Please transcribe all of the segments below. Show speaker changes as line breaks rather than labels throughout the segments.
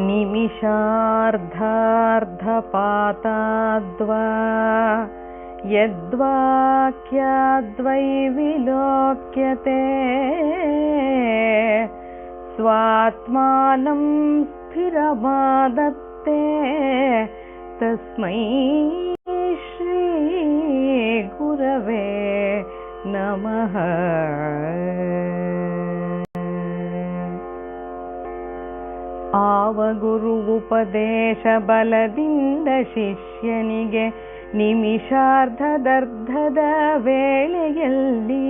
ನಿಮಿಷಾರ್ಧಾರ್ಧಪಾತಾದ್ವಾ ಯದ್ವಾಕ್ಯಾದ್ವೈ ವಿಲೋಕ್ಯತೆ ಸ್ವಾತ್ಮಾನಂ ಸ್ಥಿರಮಾದತ್ತೆ ತಸ್ಮೈ ಶ್ರೀ ಗುರವೇ ನಮಃ. ಆವ ಗುರು ಉಪದೇಶ ಬಲದಿಂದ ಶಿಷ್ಯನಿಗೆ ನಿಮಿಷಾರ್ಧದರ್ಧದ ವೇಳೆಯಲ್ಲಿ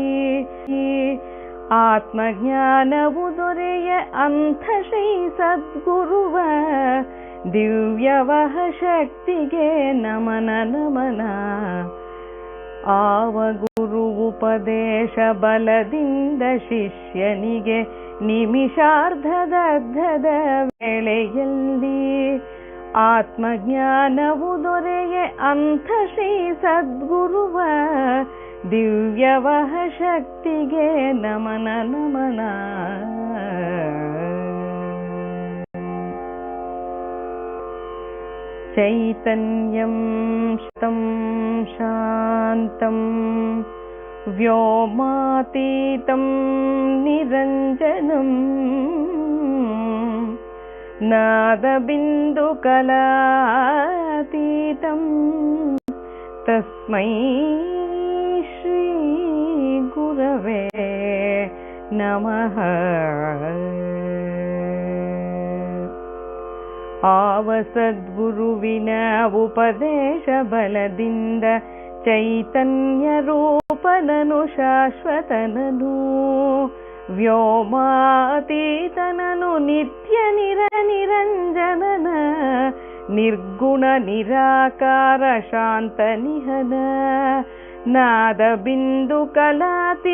ಆತ್ಮಜ್ಞಾನವು ದೊರೆಯ ಅಂಥ ಶ್ರೀ ಸದ್ಗುರುವ ದಿವ್ಯವಹ ಶಕ್ತಿಗೆ ನಮನ ನಮನ. ಆವ ಗುರು ಉಪದೇಶ ಬಲದಿಂದ ಶಿಷ್ಯನಿಗೆ ನಿಮಿಷಾರ್ಧದರ್ಧದ ವೇಳೆಯಲ್ಲಿ ಆತ್ಮಜ್ಞಾನವು ದೊರೆಯ ಅಂಥ ಶ್ರೀ ಸದ್ಗುರುವ ದಿವ್ಯವಹ ಶಕ್ತಿಗೆ ನಮನ ನಮನ. ಚೈತನ್ಯಂ ಶತಂ ಶಾಂತಂ ವ್ಯೋಮಾತೀತಂ ನಿರಂಜನಂ ನಾದಬಿಂದುಕಲಾತೀತಂ ತಸ್ಮೈ ಶ್ರೀ ಗುರವೇ ನಮಃ. ಆವ ಸದ್ಗುರುವಿನ ಉಪದೇಶ ಬಲದಿಂದ ಚೈತನ್ಯ ರೂಪನನು ಶಾಶ್ವತನನು ವ್ಯೋಮಾತೀತನನು ನಿತ್ಯ ನಿರಂಜನನ ನಿರ್ಗುಣ ನಿರಾಕಾರ ಶಾಂತ ನಿಹನ ನಾದ ಬಿಂದು ಕಲಾತೀತನಾಗಿರುವಂತಹ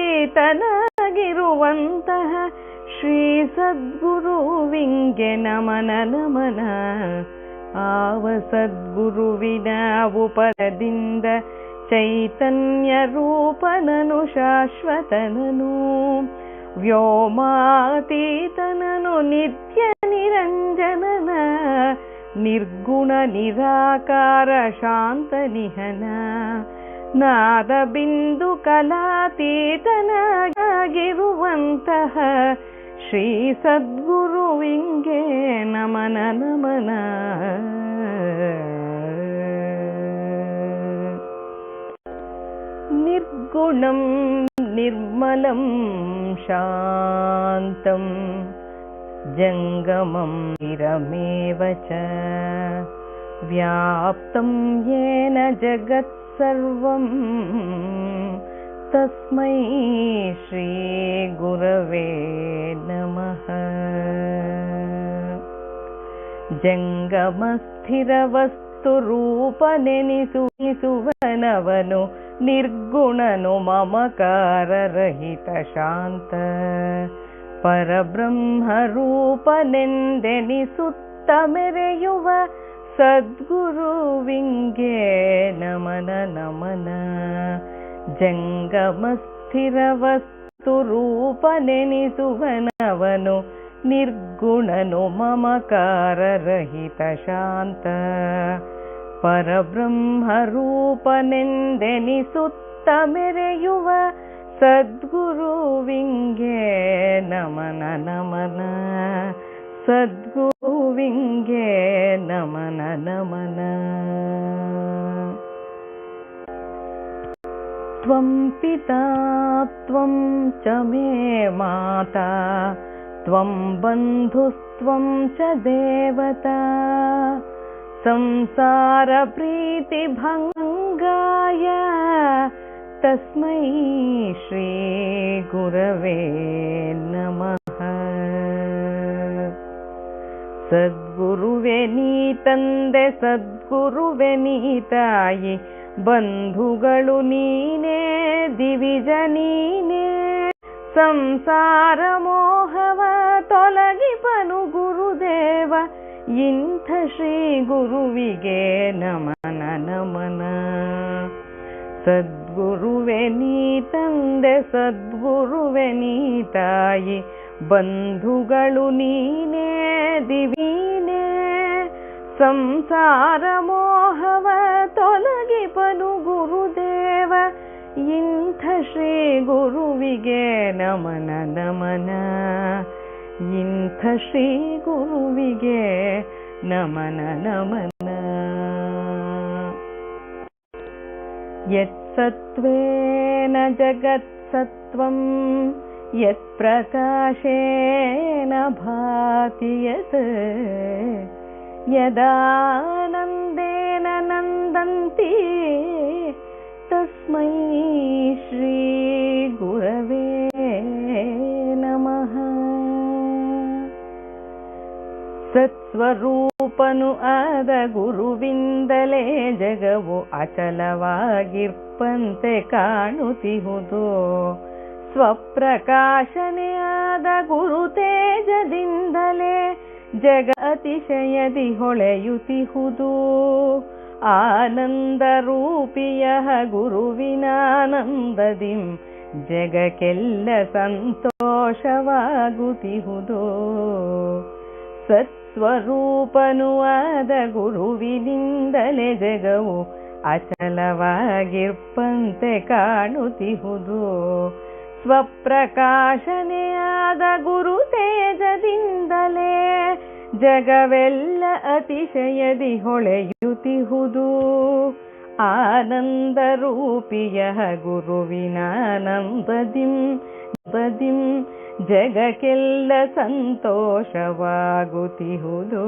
ಶ್ರೀ ಸದ್ಗುರುವಿಂಗೆ ನಮನ ನಮನ. ಆವ ಸದ್ಗುರುವಿನ ಉಪದದಿಂದ ಚೈತನ್ಯ ರೂಪನನು ಶಾಶ್ವತನನು ವ್ಯೋಮಾತೀತನನು ನಿತ್ಯ ನಿರಂಜನನ ನಿರ್ಗುಣ ನಿರಾಕಾರ ಶಾಂತ ನಿಹನ ನಾದ ಬಿಂದು ಕಲಾತೀತನಾಗಿರುವಂತಹ ಶ್ರೀ ಸದ್ಗುರುವಿಂಗೆ ನಮನ ನಮನ. ನಿರ್ಗುಣಂ ನಿರ್ಮಲಂ ಶಾಂತಂ ಜಂಗಮಂ ನಿರಮೇವ ಚ ವ್ಯಾಪ್ತಂ ಯೇನ ಜಗತ್ ಸರ್ವಂ ತಸ್ಮೈ ಶ್ರೀ ಗುರವೇ ನಮಃ. ಜಂಗಮ ಸ್ಥಿರ ವಸ್ತು ರೂಪ ನೆನಿಸುವನವನು ನಿರ್ಗುಣನು ಮಮಕಾರ ರಹಿತ ಶಾಂತ ಪರಬ್ರಹ್ಮ ರೂಪನೆಂದೆನಿಸುತ್ತ ಮೆರೆಯುವ ಸದ್ಗುರುವಿಂಗೆ ನಮನ ನಮನ. ಜಂಗಮ ಸ್ಥಿರ ವಸ್ತು ರೂಪನೆನಿಸುವನವನು ನಿರ್ಗುಣನು ಮಮಕಾರ ರಹಿತ ಶಾಂತ ಪರಬ್ರಹ್ಮ ರೂಪನೆಂದೆನಿಸುತ್ತ ಮೆರೆಯುವ ಸದ್ಗುರುವಿಂಗೆ ನಮನ ನಮನ. ಸದ್ಗುರುವಿಂಗೆ ನಮನ ನಮನ. ತ್ವಂ ಪಿತಾ ತ್ವಂ ಚ ಮೇ ಮಾತಾ ತ್ವಂ ಬಂಧುಸ್ತ್ವಂ ಚ ದೇವತಾ ಸಂಸಾರ ಪ್ರೀತಿ ಭಂಗಾಯ ತಸ್ಮೈ ಶ್ರೀ ಗುರವೇ ನಮಃ. ಸದ್ಗುರುವೆ ನೀ ತಂದೆ ಸದ್ಗುರುವೆ ನೀ ತಾಯಿ ಬಂಧುಗಳು ನೀನೇ ದಿವಿಜ ನೀನೇ ಸಂಸಾರ ಮೋಹವ ತೊಲಗಿಪನು ಗುರುದೇವ ಇಂಥ ಶ್ರೀ ಗುರುವಿಗೆ ನಮನ ನಮನ. ಸದ್ಗುರುವೆ ನೀ ತಂದೆ ಸದ್ಗುರುವೆ ನೀ ತಾಯಿ ಬಂಧುಗಳು ನೀನೇ ದಿವೀನೇ ಸಂಸಾರ ಮೋಹವ ತೊಲಗಿಪನು ಗುರುದೇವ, ಇಂಥ ಶ್ರೀ ಗುರುವಿಗೆ ನಮನ ನಮನ, ಇಂಥ ಶ್ರೀ ಗುರುವಿಗೆ ನಮನ ನಮನ. ಯತ್ಸತ್ವೇನ ಜಗತ್ಸತ್ವಂ ಯತ್ಪ್ರಕಾಶೇನ ಭಾತಿ ಯತ್, ಯದಾನಂದೇನ ನಂದಂತಿ ತಸ್ಮೈ ಶ್ರೀ ಗುರವೇ ನಮಃ. ಸತ್ಸ್ವರೂಪನು ಆದ ಗುರುವಿಂದಲೇ ಜಗವು ಅಚಲವಾಗಿರ್ಪಂತೆ ಕಾಣುತ್ತಿಹುದು. ಸ್ವಪ್ರಕಾಶನೆ ಆದ ಗುರು ತೇಜದಿಂದಲೇ ಜಗ ಅತಿಶಯದಿ ಹೊಳೆಯುತ್ತಿಹುದು. ಆನಂದ ರೂಪಿಯ ಗುರುವಿನಾನಂದದಿಂ ಜಗಕ್ಕೆಲ್ಲ ಸಂತೋಷವಾಗುತ್ತಿಹುದು. ಸತ್ಸ್ವರೂಪನು ಆದ ಗುರುವಿನಿಂದಲೇ ಜಗವು ಅಚಲವಾಗಿರ್ಪಂತೆ ಕಾಣುತ್ತಿಹುದು. ಸ್ವಪ್ರಕಾಶನೆಯಾದ ಗುರು ತೇಜದಿಂದಲೇ ಜಗವೆಲ್ಲ ಅತಿಶಯದಿ ಹೊಳೆಯುತ್ತಿಹುದು. ಆನಂದ ರೂಪಿಯ ಗುರುವಿನಾನಂದದಿಂ ಜಗಕ್ಕೆಲ್ಲ ಸಂತೋಷವಾಗುತ್ತಿಹುದು.